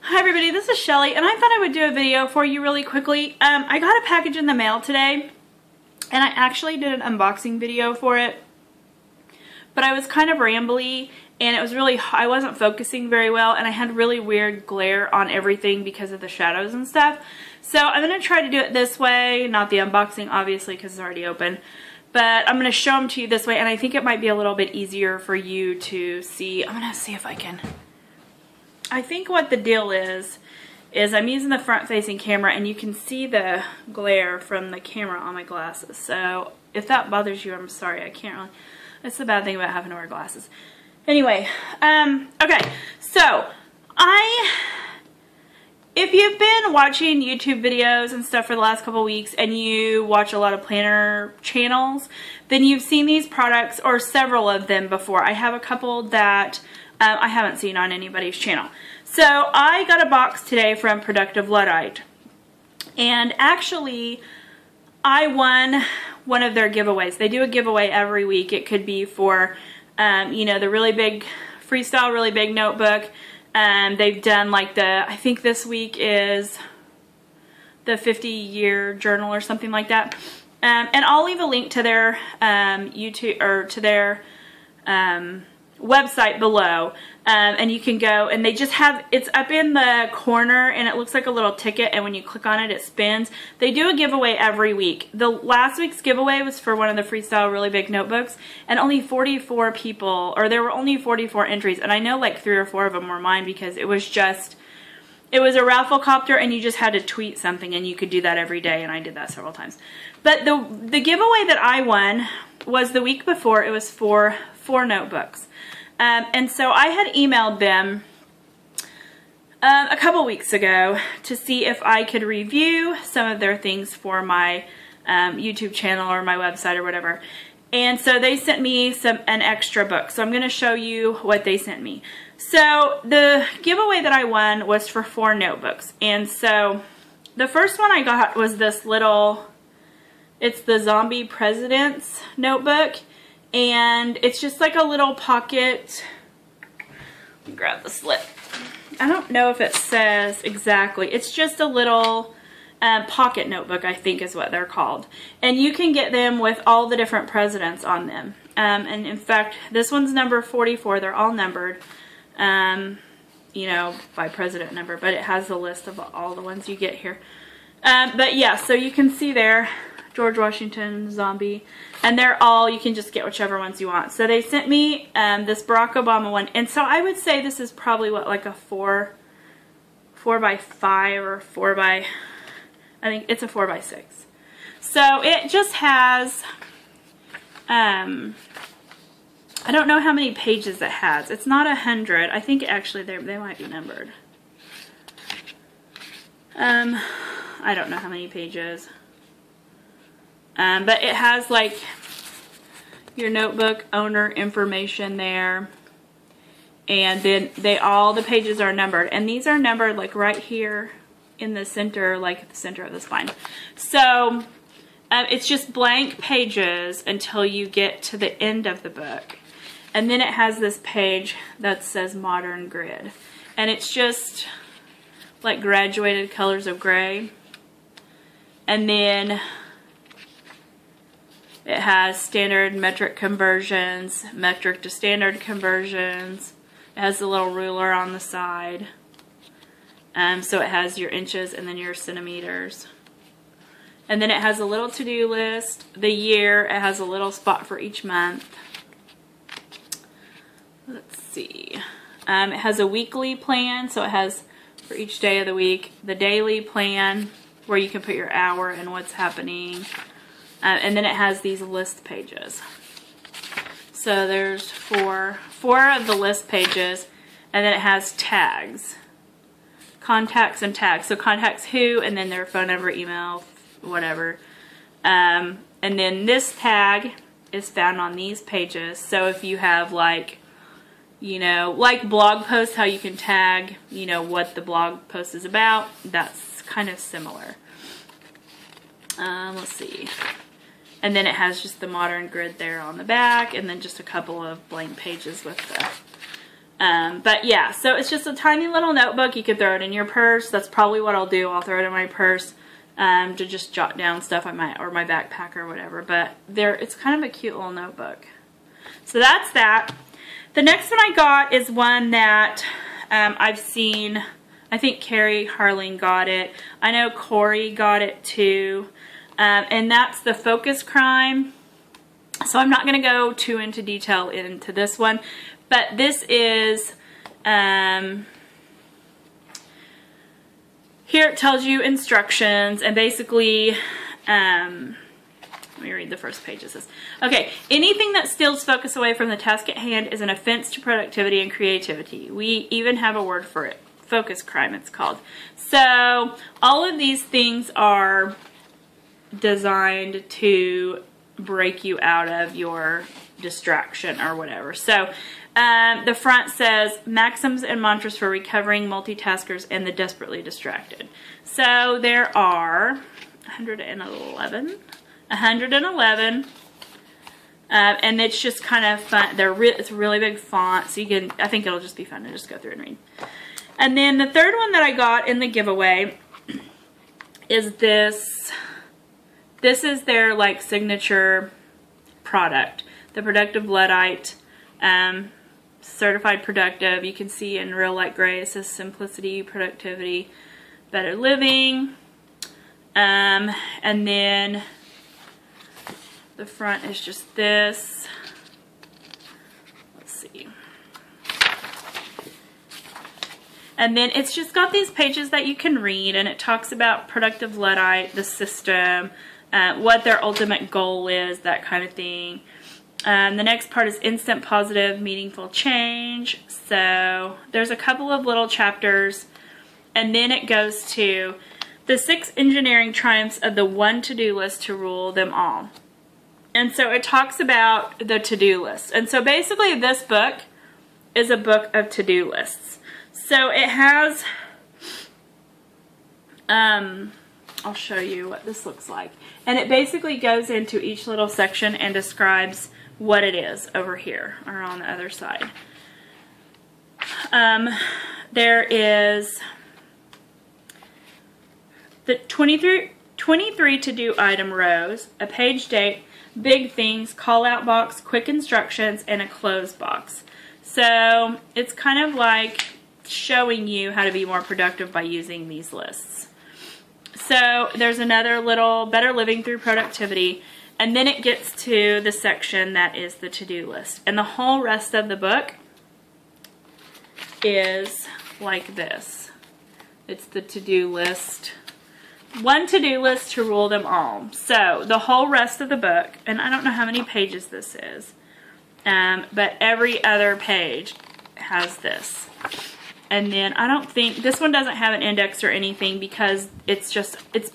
Hi everybody, this is Shelly, and I thought I would do a video for you really quickly. I got a package in the mail today, and I actually did an unboxing video for it, but I was kind of rambly, and it was really, I wasn't focusing very well, and I had really weird glare on everything because of the shadows and stuff. So I'm going to try to do it this way, not the unboxing obviously because it's already open, but I'm going to show them to you this way, and I think it might be a little bit easier for you to see. I'm going to see if I can. I think what the deal is I'm using the front-facing camera, and you can see the glare from the camera on my glasses. So if that bothers you, I'm sorry. I can't really. That's the bad thing about having to wear glasses. Anyway, okay. So if you've been watching YouTube videos and stuff for the last couple weeks, and you watch a lot of planner channels, then you've seen these products or several of them before. I have a couple that I haven't seen on anybody's channel. So I got a box today from Productive Luddite, and actually I won one of their giveaways. They do a giveaway every week. It could be for you know, the really big Freestyle, really big notebook. They've done like I think this week is the 50-year journal or something like that. And I'll leave a link to their YouTube or to their website below, and you can go, and they just have, it's up in the corner, and it looks like a little ticket, and when you click on it, it spins. They do a giveaway every week. The last week's giveaway was for one of the Freestyle really big notebooks, and only 44 people, or there were only 44 entries, and I know like 3 or 4 of them were mine because it was a raffle copter, and you just had to tweet something, and you could do that every day, and I did that several times. But the giveaway that I won was the week before. It was for 4 notebooks. And so I had emailed them a couple weeks ago to see if I could review some of their things for my YouTube channel or my website or whatever. And so they sent me an extra book. So I'm going to show you what they sent me. So the giveaway that I won was for 4 notebooks. And so the first one I got was this little, it's the Zombie President's notebook. And it's just like a little pocket. Let me grab the slip. I don't know if it says exactly. It's just a little pocket notebook, I think is what they're called. And you can get them with all the different presidents on them. And in fact, this one's number 44. They're all numbered, you know, by president number. But it has the list of all the ones you get here. But yeah, so you can see there, George Washington, Zombie, and they're all, you can just get whichever ones you want. So they sent me this Barack Obama one, and so I would say this is probably what, like a 4 by 5 or 4 by, I think it's a 4 by 6. So it just has, I don't know how many pages it has. It's not 100. I think actually they might be numbered. I don't know how many pages. But it has like your notebook owner information there, and then all the pages are numbered, and these are numbered like right here in the center, like at the center of the spine. So it's just blank pages until you get to the end of the book, and then it has this page that says Modern Grid, and it's just like graduated colors of gray, and then it has standard metric conversions, metric to standard conversions. It has a little ruler on the side. So it has your inches and then your centimeters. And then it has a little to-do list. The year, it has a little spot for each month. Let's see. It has a weekly plan, so it has for each day of the week. The daily plan, where you can put your hour and what's happening. And then it has these list pages. So there's four of the list pages, and then it has tags, contacts and tags. So contacts who, and then their phone number, email, whatever. And then this tag is found on these pages. So if you have like, you know, like blog posts, how you can tag, you know, what the blog post is about, that's kind of similar. Let's see. And then it has just the Modern Grid there on the back, and then just a couple of blank pages with But yeah, so it's just a tiny little notebook. You could throw it in your purse. That's probably what I'll do. I'll throw it in my purse to just jot down stuff I might, or my backpack or whatever. But it's kind of a cute little notebook. So that's that. The next one I got is one that I've seen. I think Carrie Harling got it. I know Corey got it too. And that's the Focus Crime. So I'm not going to go too into detail into this one. But this is, here it tells you instructions, and basically, let me read the first page. It says, okay, anything that steals focus away from the task at hand is an offense to productivity and creativity. We even have a word for it. Focus crime, it's called. So all of these things are designed to break you out of your distraction or whatever. So the front says maxims and mantras for recovering multitaskers and the desperately distracted. So there are 111, and it's just kind of fun. It's a really big font, so you can, I think it'll just be fun to just go through and read. And then the third one that I got in the giveaway is this. This is their like signature product, the Productive Luddite. Certified productive. You can see in real light gray it says simplicity, productivity, better living. And then the front is just this. Let's see. And then it's just got these pages that you can read, and it talks about Productive Luddite, the system, what their ultimate goal is, that kind of thing. The next part is instant positive meaningful change. So there's a couple of little chapters, and then it goes to the 6 engineering triumphs of the one to-do list to rule them all. And so it talks about the to-do list. And so basically this book is a book of to-do lists. So it has, I'll show you what this looks like. And it basically goes into each little section and describes what it is over here or on the other side. There is the 23 to-do item rows, a page date, big things, call out box, quick instructions, and a close box. So it's kind of like showing you how to be more productive by using these lists. So there's another little better living through productivity. And then it gets to the section that is the to-do list. And the whole rest of the book is like this. It's the to-do list. One to-do list to rule them all. So the whole rest of the book, and I don't know how many pages this is, but every other page has this. And then I don't think, this one doesn't have an index or anything because it's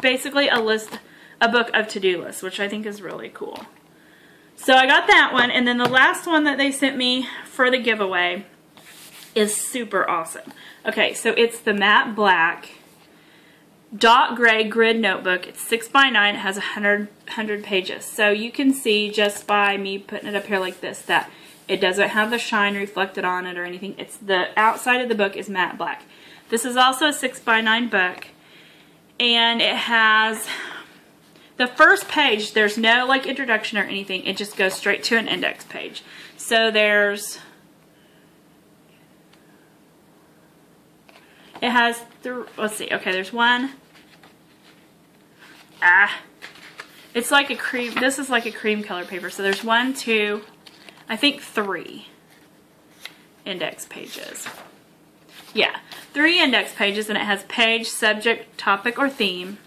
basically a list, a book of to-do lists, which I think is really cool. So I got that one, and then the last one that they sent me for the giveaway is super awesome. Okay, so it's the matte black dot gray grid notebook. It's 6x9. It has 100 pages. So you can see just by me putting it up here like this that it doesn't have the shine reflected on it or anything. It's the outside of the book is matte black. This is also a 6x9 book, and it has the first page. There's no like introduction or anything. It just goes straight to an index page. So there's, it has let's see. Okay, there's one. It's like a cream. This is like a cream color paper. So there's 1, 2, I think 3 index pages. Yeah, 3 index pages, and it has page, subject, topic, or theme.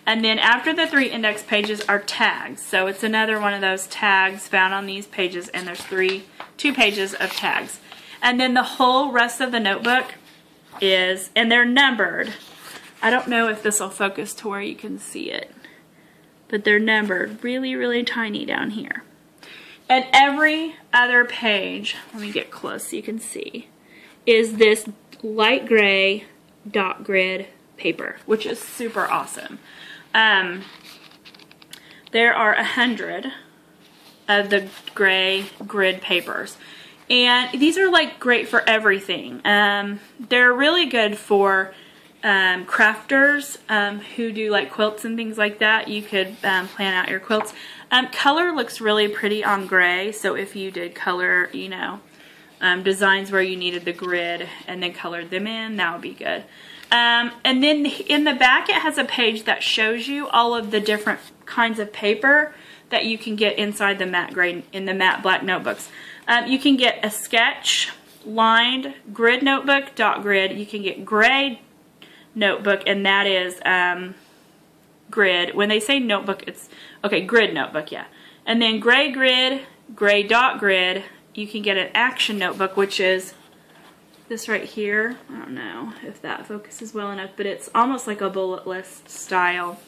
And then after the 3 index pages are tags. So it's another one of those tags found on these pages, and there's 2 pages of tags. And then the whole rest of the notebook is, and they're numbered. I don't know if this will focus to where you can see it, but they're numbered really, really tiny down here. And every other page, let me get close so you can see, is this light gray dot grid paper, which is super awesome. There are 100 of the gray grid papers. And these are like great for everything. They're really good for crafters who do like quilts and things like that. You could plan out your quilts. Color looks really pretty on gray, so if you did color, you know, designs where you needed the grid and then colored them in, that would be good. And then in the back it has a page that shows you all of the different kinds of paper that you can get inside the matte gray, in the matte black notebooks. You can get a sketch, lined, grid notebook, dot grid. You can get gray notebook, and that is grid. When they say notebook, it's, okay, grid notebook, yeah. And then gray grid, gray dot grid. You can get an action notebook, which is this right here. I don't know if that focuses well enough, but it's almost like a bullet list style.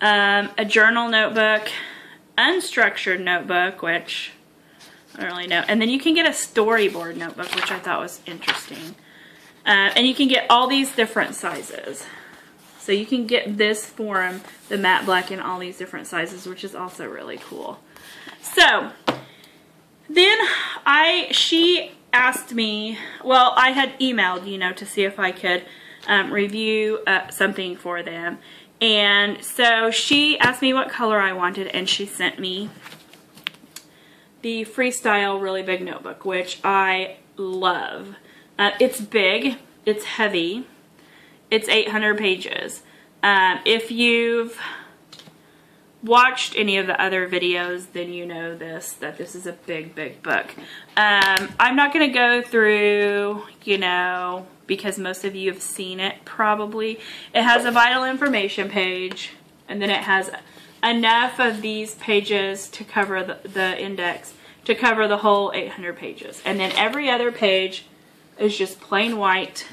A journal notebook, unstructured notebook, which I don't really know. And then you can get a storyboard notebook, which I thought was interesting. And you can get all these different sizes. So you can get this form, the matte black, in all these different sizes, which is also really cool. So then she asked me, well, I had emailed, you know, to see if I could review something for them. And so she asked me what color I wanted, and she sent me the Freestyle really big notebook, which I love. It's big, it's heavy, it's 800 pages. If you've watched any of the other videos, then you know that this is a big, big book. I'm not going to go through, you know, because most of you have seen it probably. It has a vital information page, and then it has enough of these pages to cover the index, to cover the whole 800 pages. And then every other page is just plain white,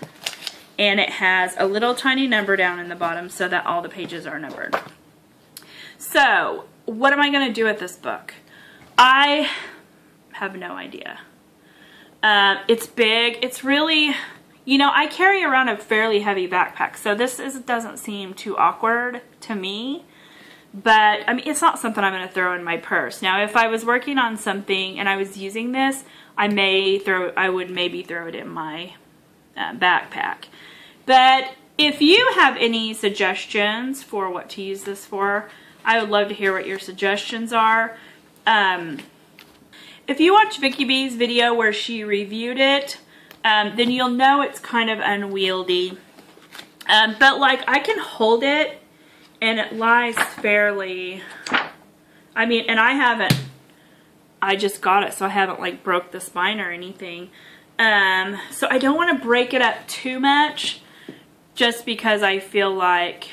and it has a little tiny number down in the bottom so that all the pages are numbered. So, what am I going to do with this book? I have no idea. It's big. It's really, you know, I carry around a fairly heavy backpack, so this doesn't seem too awkward to me. But, I mean, it's not something I'm going to throw in my purse. Now, if I was working on something and I was using this, I would maybe throw it in my backpack. But if you have any suggestions for what to use this for, I would love to hear what your suggestions are. If you watch Vicky B's video where she reviewed it, then you'll know it's kind of unwieldy. But like, I can hold it and it lies fairly, I mean, and I just got it, so I haven't like broke the spine or anything. So I don't want to break it up too much, just because I feel like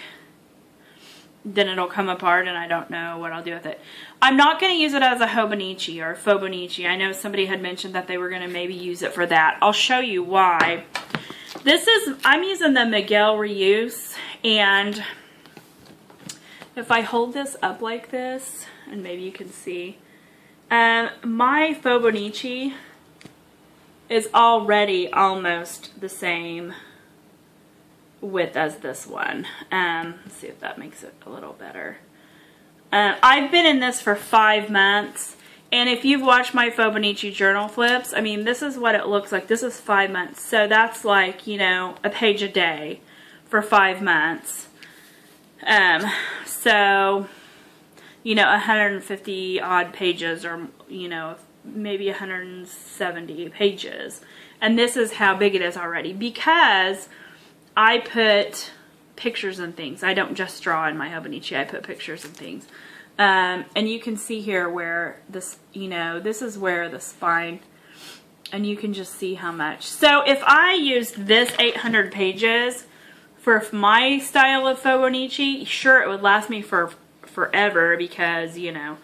then it'll come apart and I don't know what I'll do with it. I'm not going to use it as a Hobonichi or Fobonichi. I know somebody had mentioned that they were going to maybe use it for that. I'll show you why. I'm using the Miguel Reuse, and if I hold this up like this, and maybe you can see, my Fobonichi is already almost the same width as this one. Let's see if that makes it a little better. I've been in this for 5 months, and if you've watched my Fobonichi journal flips, I mean, this is what it looks like. This is 5 months, so that's like, you know, a page a day for 5 months. So, you know, 150 odd pages, or, you know, maybe 170 pages. And this is how big it is already, because I put pictures and things. I don't just draw in my Hobonichi, I put pictures and things. And you can see here where this, you know, this is where the spine, and you can just see how much. So if I used this 800 pages for my style of Fobonichi, sure, it would last me for forever, because, you know,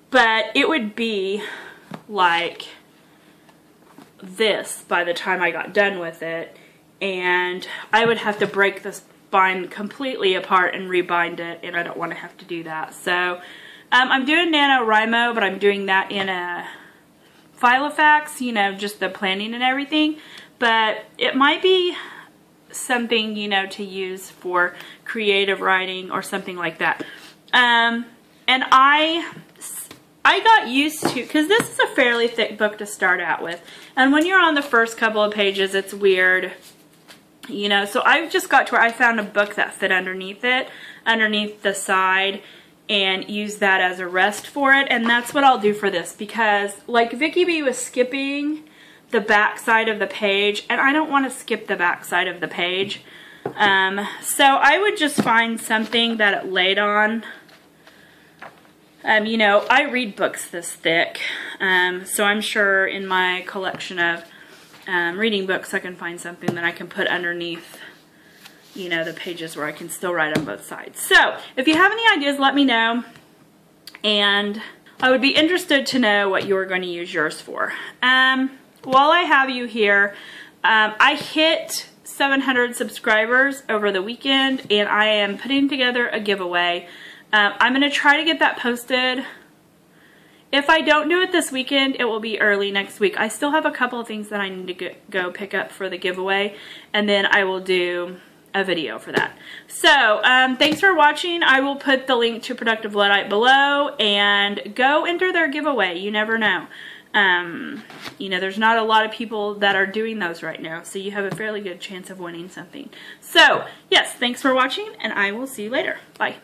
but it would be like this by the time I got done with it, and I would have to break this spine completely apart and rebind it, and I don't want to have to do that. So I'm doing NaNoWriMo, but I'm doing that in a Filofax, you know, just the planning and everything. But it might be something, you know, to use for creative writing or something like that. And I I got used to, because this is a fairly thick book to start out with, and when you're on the first couple of pages, it's weird, you know. So I just got to where I found a book that fit underneath it, underneath the side, and use that as a rest for it. And that's what I'll do for this, because like Vicky B was skipping the back side of the page, and I don't want to skip the back side of the page. So I would just find something that it laid on. You know, I read books this thick, so I'm sure in my collection of reading books I can find something that I can put underneath, you know, the pages where I can still write on both sides. So if you have any ideas, let me know, and I would be interested to know what you're going to use yours for. While I have you here, I hit 700 subscribers over the weekend, and I am putting together a giveaway. I'm going to try to get that posted. If I don't do it this weekend, it will be early next week. I still have a couple of things that I need to go pick up for the giveaway, and then I will do a video for that. So, thanks for watching. I will put the link to Productive Luddite below, and go enter their giveaway. You never know. You know, there's not a lot of people that are doing those right now, so you have a fairly good chance of winning something. So, yes, thanks for watching, and I will see you later. Bye.